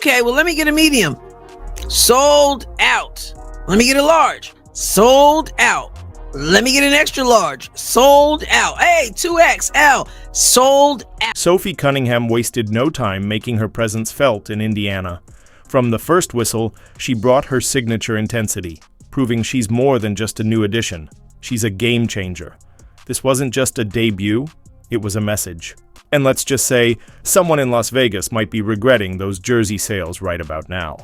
Okay, well, let me get a medium. Sold out. Let me get a large. Sold out. Let me get an extra large. Sold out. Hey, 2XL. Sold out. Sophie Cunningham wasted no time making her presence felt in Indiana. From the first whistle, she brought her signature intensity, proving she's more than just a new addition. She's a game changer. This wasn't just a debut, it was a message. And let's just say, someone in Las Vegas might be regretting those jersey sales right about now.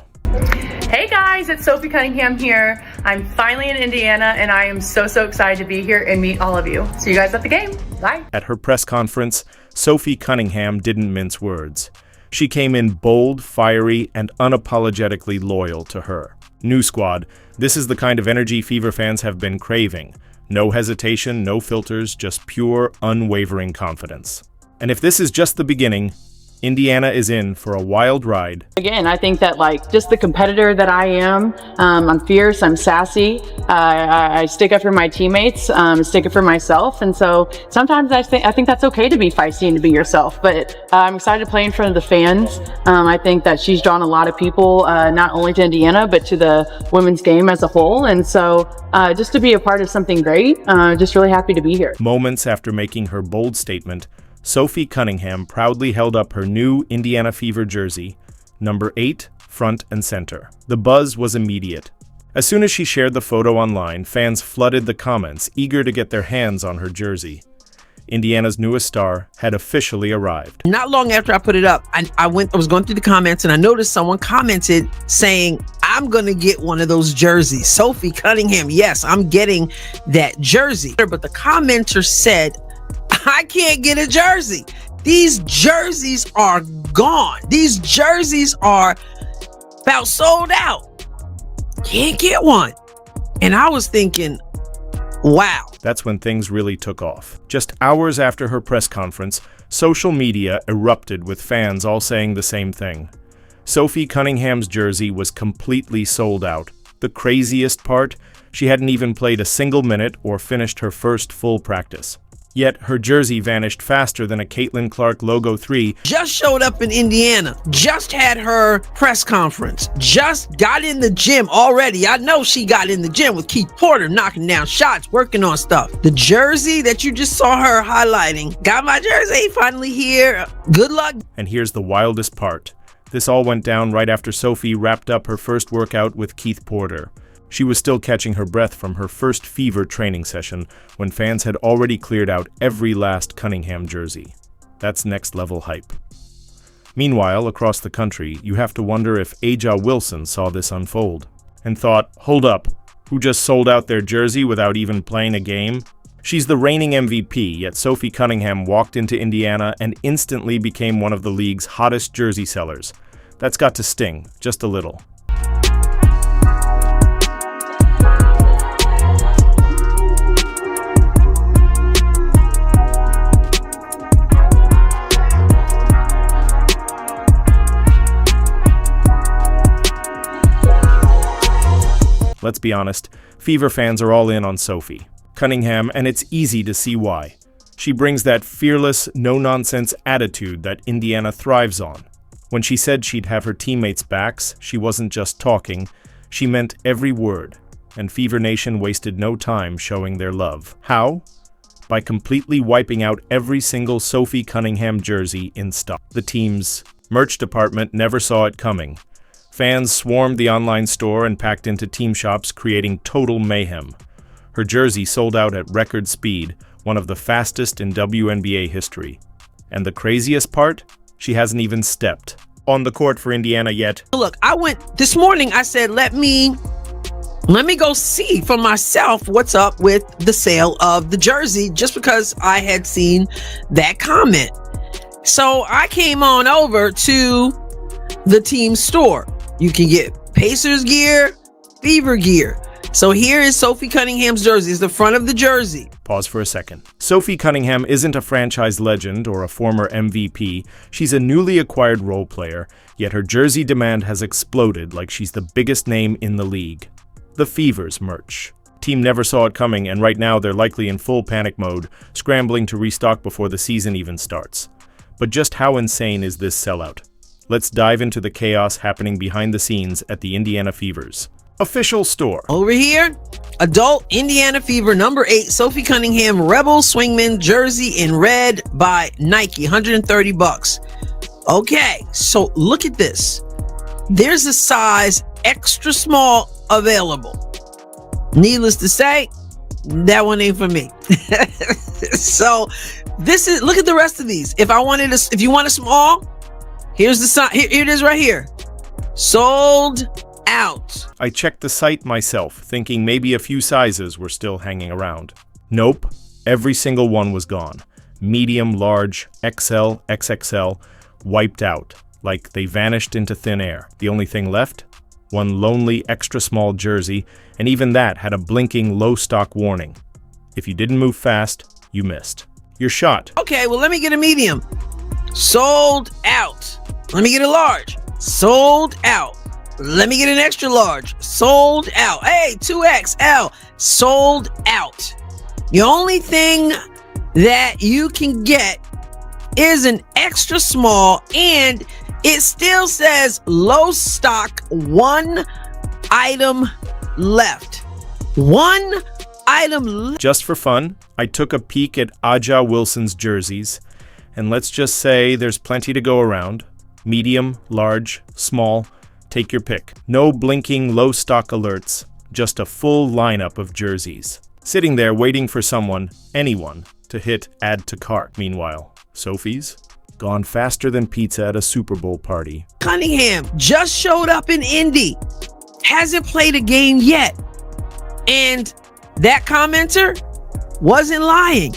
Hey guys, it's Sophie Cunningham here. I'm finally in Indiana and I am so excited to be here and meet all of you. See you guys at the game. Bye. At her press conference, Sophie Cunningham didn't mince words. She came in bold, fiery, and unapologetically loyal to her. New squad, this is the kind of energy Fever fans have been craving. No hesitation, no filters, just pure, unwavering confidence. And if this is just the beginning, Indiana is in for a wild ride. Again, I think that just the competitor that I am, I'm fierce, I'm sassy, I stick up for my teammates, stick up for myself, and so sometimes I think that's okay to be feisty and to be yourself, but I'm excited to play in front of the fans. I think that she's drawn a lot of people, not only to Indiana, but to the women's game as a whole, and so just to be a part of something great, just really happy to be here. Moments after making her bold statement, Sophie Cunningham proudly held up her new Indiana Fever jersey, number 8, front and center. The buzz was immediate. As soon as she shared the photo online, fans flooded the comments, eager to get their hands on her jersey. Indiana's newest star had officially arrived. Not long after I put it up, I was going through the comments and I noticed someone commented saying, I'm going to get one of those jerseys. Sophie Cunningham, yes, I'm getting that jersey. But the commenter said, I can't get a jersey. These jerseys are gone. These jerseys are about sold out. Can't get one. And I was thinking, wow. That's when things really took off. Just hours after her press conference, social media erupted with fans all saying the same thing. Sophie Cunningham's jersey was completely sold out. The craziest part, she hadn't even played a single minute or finished her first full practice. Yet her jersey vanished faster than a Caitlin Clark Logo 3. Just showed up in Indiana, just had her press conference, just got in the gym already. I know she got in the gym with Keith Porter, knocking down shots, working on stuff. The jersey that you just saw her highlighting, got my jersey, finally here. Good luck. And here's the wildest part. This all went down right after Sophie wrapped up her first workout with Keith Porter. She was still catching her breath from her first Fever training session when fans had already cleared out every last Cunningham jersey. That's next-level hype. Meanwhile, across the country, you have to wonder if Aja Wilson saw this unfold and thought, hold up, who just sold out their jersey without even playing a game? She's the reigning MVP, yet Sophie Cunningham walked into Indiana and instantly became one of the league's hottest jersey sellers. That's got to sting, just a little. Let's be honest, Fever fans are all in on Sophie Cunningham, and it's easy to see why. She brings that fearless, no-nonsense attitude that Indiana thrives on. When she said she'd have her teammates' backs, she wasn't just talking, she meant every word, and Fever Nation wasted no time showing their love. How? By completely wiping out every single Sophie Cunningham jersey in stock. The team's merch department never saw it coming. Fans swarmed the online store and packed into team shops, creating total mayhem. Her jersey sold out at record speed, one of the fastest in WNBA history. And the craziest part? She hasn't even stepped on the court for Indiana yet. Look, I went this morning, I said, let me go see for myself what's up with the sale of the jersey, just because I had seen that comment. So I came on over to the team store. You can get Pacers gear, Fever gear. So here is Sophie Cunningham's jersey. It's the front of the jersey. Pause for a second. Sophie Cunningham isn't a franchise legend or a former MVP. She's a newly acquired role player, yet her jersey demand has exploded like she's the biggest name in the league. The Fever's merch. Team never saw it coming, and right now they're likely in full panic mode, scrambling to restock before the season even starts. But just how insane is this sellout? Let's dive into the chaos happening behind the scenes at the Indiana Fever's official store. Over here, adult Indiana Fever number 8, Sophie Cunningham Rebel Swingman jersey in red by Nike, $130. Okay, so look at this. There's a size extra small available. Needless to say, that one ain't for me. So this is, look at the rest of these. If you want a small, here's the sign. Here it is right here. Sold out. I checked the site myself, thinking maybe a few sizes were still hanging around. Nope, every single one was gone. Medium, large, XL, XXL, wiped out, like they vanished into thin air. The only thing left? One lonely extra small jersey, and even that had a blinking low stock warning. If you didn't move fast, you missed. You're shot. Okay, well, let me get a medium. Sold out. Let me get a large. Sold out. Let me get an extra large. Sold out. Hey, 2XL. Sold out. The only thing that you can get is an extra small, and it still says low stock, one item left. One item left. Just for fun, I took a peek at Aja Wilson's jerseys, and let's just say there's plenty to go around. Medium, large, small, take your pick. No blinking low stock alerts, just a full lineup of jerseys. Sitting there waiting for someone, anyone, to hit add to cart. Meanwhile, Sophie's gone faster than pizza at a Super Bowl party. Cunningham just showed up in Indy. Hasn't played a game yet. And that commenter wasn't lying.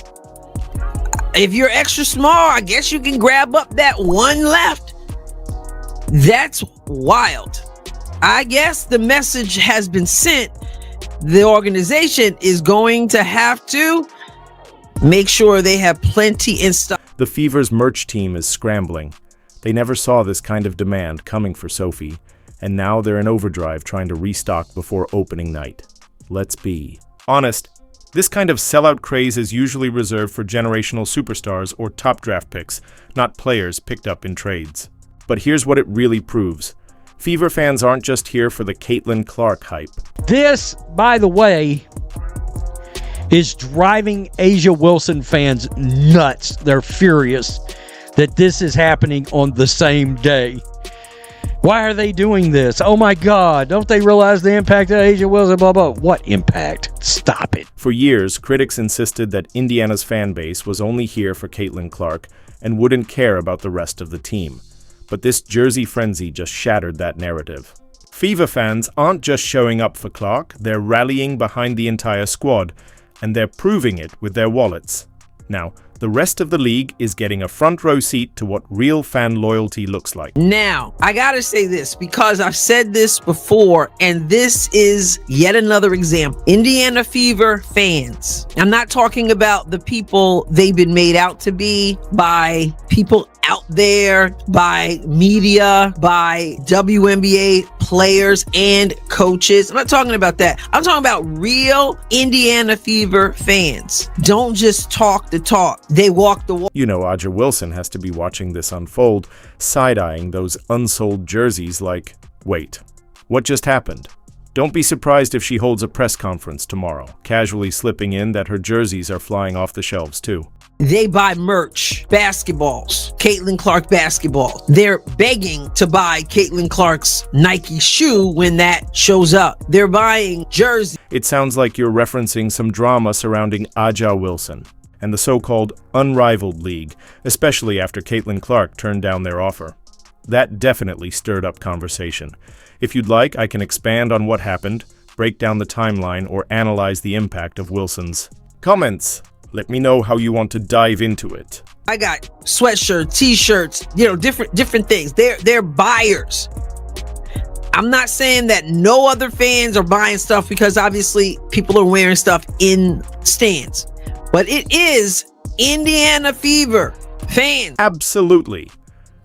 If you're extra small, I guess you can grab up that one left. That's wild. I guess the message has been sent. The organization is going to have to make sure they have plenty in stock. The Fever's merch team is scrambling. They never saw this kind of demand coming for Sophie, and now they're in overdrive trying to restock before opening night. Let's be honest, this kind of sellout craze is usually reserved for generational superstars or top draft picks, not players picked up in trades. But here's what it really proves. Fever fans aren't just here for the Caitlin Clark hype. This, by the way, is driving A'ja Wilson fans nuts. They're furious that this is happening on the same day. Why are they doing this? Oh my God, don't they realize the impact of A'ja Wilson, blah, blah. What impact? Stop it. For years, critics insisted that Indiana's fan base was only here for Caitlin Clark and wouldn't care about the rest of the team. But this jersey frenzy just shattered that narrative. Fever fans aren't just showing up for Clark, they're rallying behind the entire squad, and they're proving it with their wallets. Now, the rest of the league is getting a front row seat to what real fan loyalty looks like. Now, I gotta say this because I've said this before, and this is yet another example. Indiana Fever fans. I'm not talking about the people they've been made out to be by people out there, by media, by WNBA players and coaches. I'm not talking about that. I'm talking about real Indiana Fever fans. Don't just talk the talk. They walk the walk. You know, A'ja Wilson has to be watching this unfold, side-eyeing those unsold jerseys like, wait, what just happened? Don't be surprised if she holds a press conference tomorrow, casually slipping in that her jerseys are flying off the shelves too. They buy merch, basketballs, Caitlin Clark basketball. They're begging to buy Caitlin Clark's Nike shoe when that shows up. They're buying jerseys. It sounds like you're referencing some drama surrounding A'ja Wilson and the so-called unrivaled league, especially after Caitlin Clark turned down their offer. That definitely stirred up conversation. If you'd like, I can expand on what happened, break down the timeline, or analyze the impact of Wilson's comments. Let me know how you want to dive into it. I got sweatshirts, t-shirts, different things. They're buyers. I'm not saying that no other fans are buying stuff because obviously people are wearing stuff in stands. But it is Indiana Fever fans. Absolutely.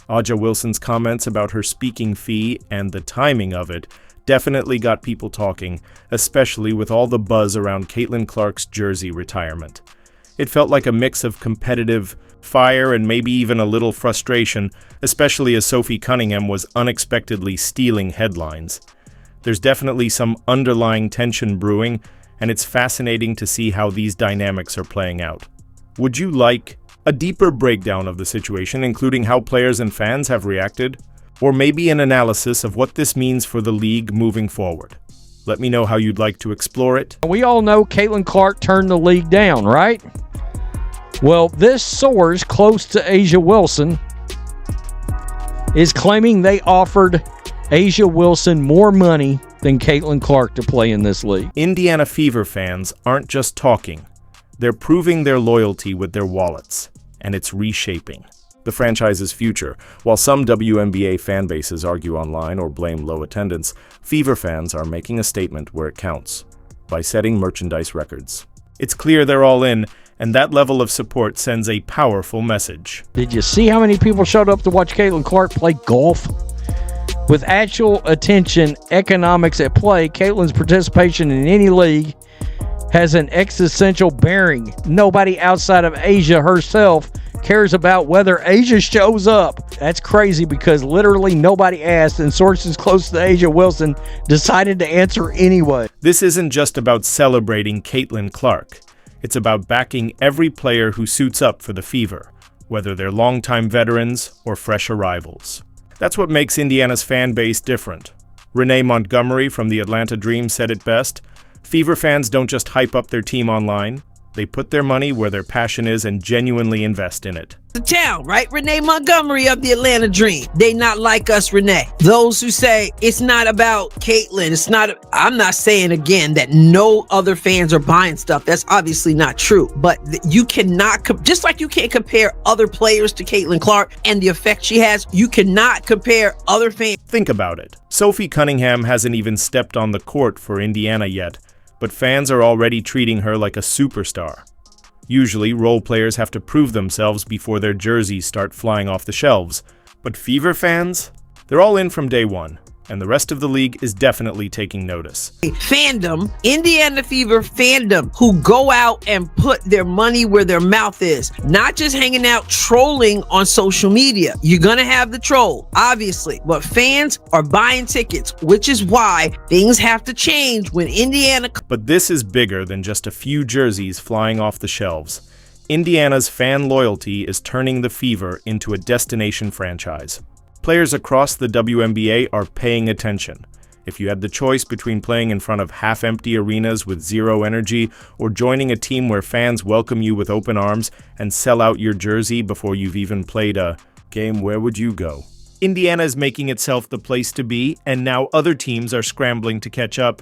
A'ja Wilson's comments about her speaking fee and the timing of it definitely got people talking, especially with all the buzz around Caitlin Clark's jersey retirement. It felt like a mix of competitive fire, and maybe even a little frustration, especially as Sophie Cunningham was unexpectedly stealing headlines. There's definitely some underlying tension brewing, and it's fascinating to see how these dynamics are playing out. Would you like a deeper breakdown of the situation, including how players and fans have reacted? Or maybe an analysis of what this means for the league moving forward? Let me know how you'd like to explore it. We all know Caitlin Clark turned the league down, right? Well, this source close to A'ja Wilson is claiming they offered A'ja Wilson more money than Caitlin Clark to play in this league. Indiana Fever fans aren't just talking. They're proving their loyalty with their wallets, and it's reshaping the franchise's future. While some WNBA fan bases argue online or blame low attendance, Fever fans are making a statement where it counts, by setting merchandise records. It's clear they're all in, and that level of support sends a powerful message. Did you see how many people showed up to watch Caitlin Clark play golf? With actual attention economics at play, Caitlin's participation in any league has an existential bearing. Nobody outside of A'ja herself cares about whether A'ja shows up. That's crazy because literally nobody asked, and sources close to A'ja Wilson decided to answer anyway. This isn't just about celebrating Caitlin Clark. It's about backing every player who suits up for the Fever, whether they're longtime veterans or fresh arrivals. That's what makes Indiana's fan base different. Renee Montgomery from the Atlanta Dream said it best: Fever fans don't just hype up their team online, they put their money where their passion is and genuinely invest in it. The town, right? Renee Montgomery of the Atlanta Dream. They not like us, Renee. Those who say it's not about Caitlin, it's not, I'm not saying again that no other fans are buying stuff. That's obviously not true. But you cannot, just like you can't compare other players to Caitlin Clark and the effect she has, you cannot compare other fans. Think about it. Sophie Cunningham hasn't even stepped on the court for Indiana yet, but fans are already treating her like a superstar. Usually, role players have to prove themselves before their jerseys start flying off the shelves. But Fever fans? They're all in from day one, and the rest of the league is definitely taking notice. Fandom, Indiana Fever fandom, who go out and put their money where their mouth is. Not just hanging out trolling on social media. You're gonna have the troll, obviously, but fans are buying tickets, which is why things have to change when Indiana... But this is bigger than just a few jerseys flying off the shelves. Indiana's fan loyalty is turning the Fever into a destination franchise. Players across the WNBA are paying attention. If you had the choice between playing in front of half-empty arenas with zero energy or joining a team where fans welcome you with open arms and sell out your jersey before you've even played a game, where would you go? Indiana is making itself the place to be, and now other teams are scrambling to catch up.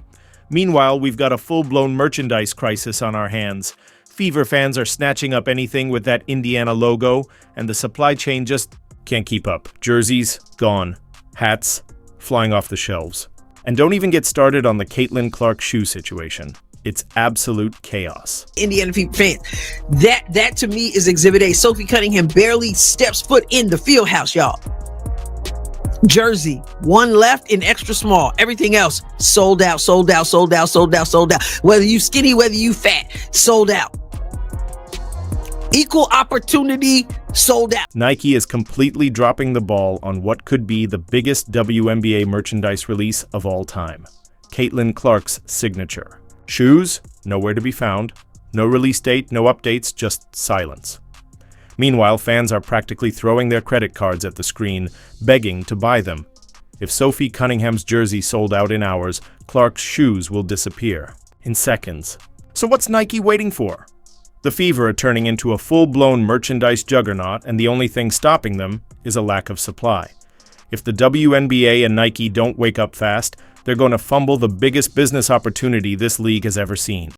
Meanwhile, we've got a full-blown merchandise crisis on our hands. Fever fans are snatching up anything with that Indiana logo, and the supply chain just can't keep up. Jerseys, gone. Hats, flying off the shelves. And don't even get started on the Caitlin Clark shoe situation. It's absolute chaos. Indiana Fever fans, that to me is Exhibit A. Sophie Cunningham barely steps foot in the field house, y'all. Jersey, one left in extra small. Everything else sold out, sold out, sold out, sold out, sold out. Whether you skinny, whether you fat, sold out. Equal opportunity, sold out. Nike is completely dropping the ball on what could be the biggest WNBA merchandise release of all time. Caitlin Clark's signature. Shoes, nowhere to be found. No release date, no updates, just silence. Meanwhile, fans are practically throwing their credit cards at the screen, begging to buy them. If Sophie Cunningham's jersey sold out in hours, Clark's shoes will disappear in seconds. So what's Nike waiting for? The Fever are turning into a full-blown merchandise juggernaut, and the only thing stopping them is a lack of supply. If the WNBA and Nike don't wake up fast, they're going to fumble the biggest business opportunity this league has ever seen.